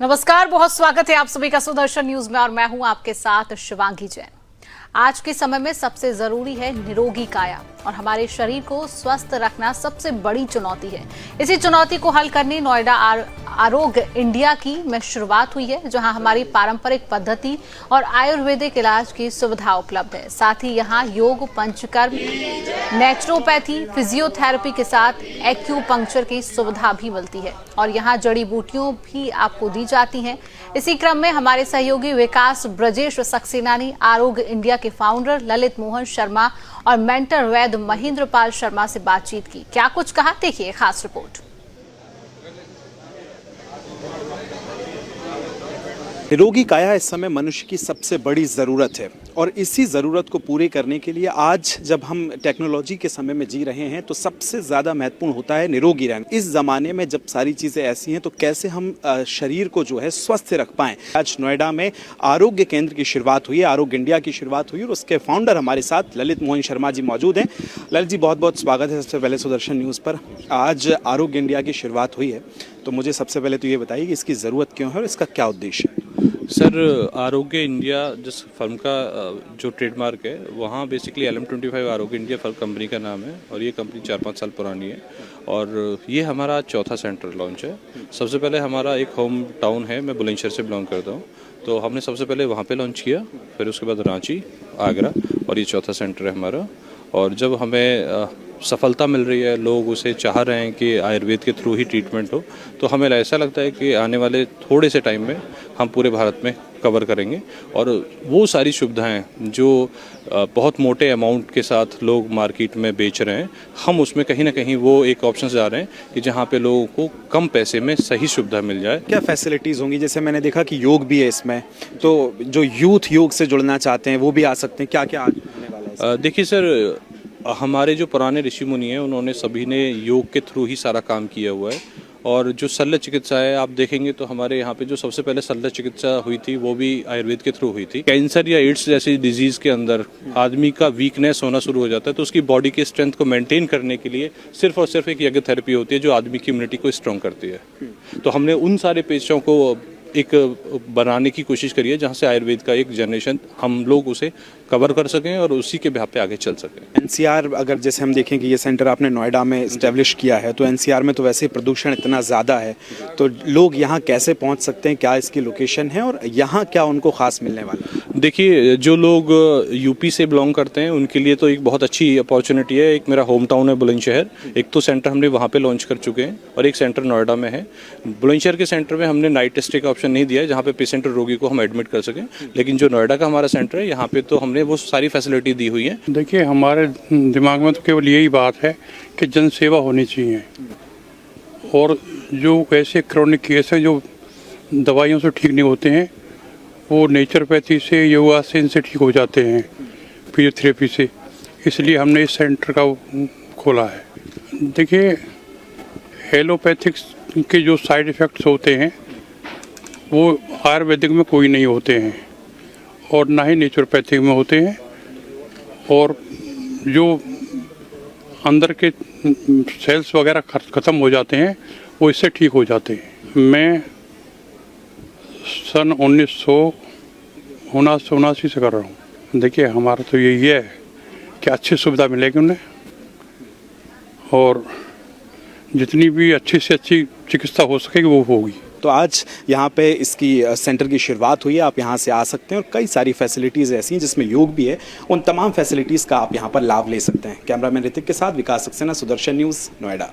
नमस्कार, बहुत स्वागत है आप सभी का सुदर्शन न्यूज में और मैं हूं आपके साथ शिवांगी जैन। आज के समय में सबसे जरूरी है निरोगी काया और हमारे शरीर को स्वस्थ रखना सबसे बड़ी चुनौती है। इसी चुनौती को हल करने नोएडा आरोग्य इंडिया की में शुरुआत हुई है, जहां हमारी पारंपरिक पद्धति और आयुर्वेदिक इलाज की सुविधा उपलब्ध है। साथ ही यहां योग, पंचकर्म, नेचुरोपैथी, फिजियोथेरेपी के साथ एक्यूपंक्चर की सुविधा भी मिलती है और यहां जड़ी बूटियों भी आपको दी जाती हैं। इसी क्रम में हमारे सहयोगी विकास ब्रजेश सक्सेना ने आरोग्य इंडिया के फाउंडर ललित मोहन शर्मा और मेंटर वैद्य महेंद्र पाल शर्मा से बातचीत की। क्या कुछ कहा, देखिए खास रिपोर्ट। निरोगी काया इस समय मनुष्य की सबसे बड़ी ज़रूरत है और इसी ज़रूरत को पूरी करने के लिए आज जब हम टेक्नोलॉजी के समय में जी रहे हैं तो सबसे ज़्यादा महत्वपूर्ण होता है निरोगी रहना। इस ज़माने में जब सारी चीज़ें ऐसी हैं तो कैसे हम शरीर को जो है स्वस्थ रख पाएं। आज नोएडा में आरोग्य केंद्र की शुरुआत हुई है, आरोग्य इंडिया की शुरुआत हुई और उसके फाउंडर हमारे साथ ललित मोहन शर्मा जी मौजूद हैं। ललित जी, बहुत बहुत स्वागत है सबसे पहले सुदर्शन न्यूज़ पर। आज आरोग्य इंडिया की शुरुआत हुई है तो मुझे सबसे पहले तो ये बताइए कि इसकी ज़रूरत क्यों है और इसका क्या उद्देश्य है। सर, आरोग्य इंडिया जिस फर्म का जो ट्रेडमार्क है वहाँ बेसिकली LM25 आरोग्य इंडिया फर्म कंपनी का नाम है और ये कंपनी 4-5 साल पुरानी है और ये हमारा चौथा सेंटर लॉन्च है। सबसे पहले हमारा एक होम टाउन है, मैं बुलंदशहर से बिलोंग करता हूँ, तो हमने सबसे पहले वहाँ पे लॉन्च किया, फिर उसके बाद रांची, आगरा और ये चौथा सेंटर है हमारा। और जब हमें सफलता मिल रही है, लोग उसे चाह रहे हैं कि आयुर्वेद के थ्रू ही ट्रीटमेंट हो, तो हमें ऐसा लगता है कि आने वाले थोड़े से टाइम में हम पूरे भारत में कवर करेंगे और वो सारी सुविधाएं जो बहुत मोटे अमाउंट के साथ लोग मार्केट में बेच रहे हैं, हम उसमें कहीं ना कहीं वो एक ऑप्शन जा रहे हैं कि जहां पे लोगों को कम पैसे में सही सुविधा मिल जाए। क्या फैसिलिटीज़ होंगी? जैसे मैंने देखा कि योग भी है इसमें, तो जो यूथ योग से जुड़ना चाहते हैं वो भी आ सकते हैं। क्या क्या होने वाला है? देखिए सर, हमारे जो पुराने ऋषि मुनि हैं उन्होंने सभी ने योग के थ्रू ही सारा काम किया हुआ है और जो शल्य चिकित्सा है आप देखेंगे तो हमारे यहाँ पे जो सबसे पहले शल्य चिकित्सा हुई थी वो भी आयुर्वेद के थ्रू हुई थी। कैंसर या एड्स जैसी डिजीज के अंदर आदमी का वीकनेस होना शुरू हो जाता है तो उसकी बॉडी की स्ट्रेंथ को मेंटेन करने के लिए सिर्फ और सिर्फ एक यज्ञ थेरेपी होती है जो आदमी की इम्यूनिटी को स्ट्रॉन्ग करती है। तो हमने उन सारे पेशों को एक बनाने की कोशिश करी है जहाँ से आयुर्वेद का एक जनरेशन हम लोग उसे कवर कर सकें और उसी के बिहाफ पे आगे चल सकें। NCR अगर जैसे हम देखें कि ये सेंटर आपने नोएडा में इस्टेब्लिश किया है तो NCR में तो वैसे प्रदूषण इतना ज़्यादा है, तो लोग यहाँ कैसे पहुँच सकते हैं? क्या इसकी लोकेशन है और यहाँ क्या उनको खास मिलने वाला है? देखिए, जो लोग यूपी से बिलोंग करते हैं उनके लिए तो एक बहुत अच्छी अपॉर्चुनिटी है। एक मेरा होम टाउन है बुलंदशहर, एक तो सेंटर हमने वहाँ पे लॉन्च कर चुके हैं और एक सेंटर नोएडा में है। बुलंदशहर के सेंटर में हमने नाइट स्टे का ऑप्शन नहीं दिया है जहाँ पे पेशेंट और रोगी को हम एडमिट कर सकें, लेकिन जो नोएडा का हमारा सेंटर है यहाँ पे तो हमने वो सारी फैसिलिटी दी हुई है। देखिए, हमारे दिमाग में तो केवल यही बात है कि जन सेवा होनी चाहिए और जो ऐसे क्रोनिक केस हैं जो दवाइयों से ठीक नहीं होते हैं वो नेचुरोपैथी से, योगा से, इनसे ठीक हो जाते हैं, फिजियोथेरेपी से। इसलिए हमने इस सेंटर का खोला है। देखिए, एलोपैथिक्स के जो साइड इफ़ेक्ट्स होते हैं वो आयुर्वेदिक में कोई नहीं होते हैं और ना ही नेचुरोपैथिक में होते हैं और जो अंदर के सेल्स वगैरह ख़त्म हो जाते हैं वो इससे ठीक हो जाते हैं। मैं सन 1979 से कर रहा हूँ। देखिए, हमारा तो यही है कि अच्छी सुविधा मिलेगी उन्हें और जितनी भी अच्छी से अच्छी चिकित्सा हो सकेगी वो होगी। तो आज यहाँ पे इसकी सेंटर की शुरुआत हुई है, आप यहाँ से आ सकते हैं और कई सारी फैसिलिटीज़ ऐसी हैं जिसमें योग भी है। उन तमाम फैसिलिटीज़ का आप यहाँ पर लाभ ले सकते हैं। कैमरामैन ऋतिक के साथ विकास सक्सेना, सुदर्शन न्यूज़, नोएडा।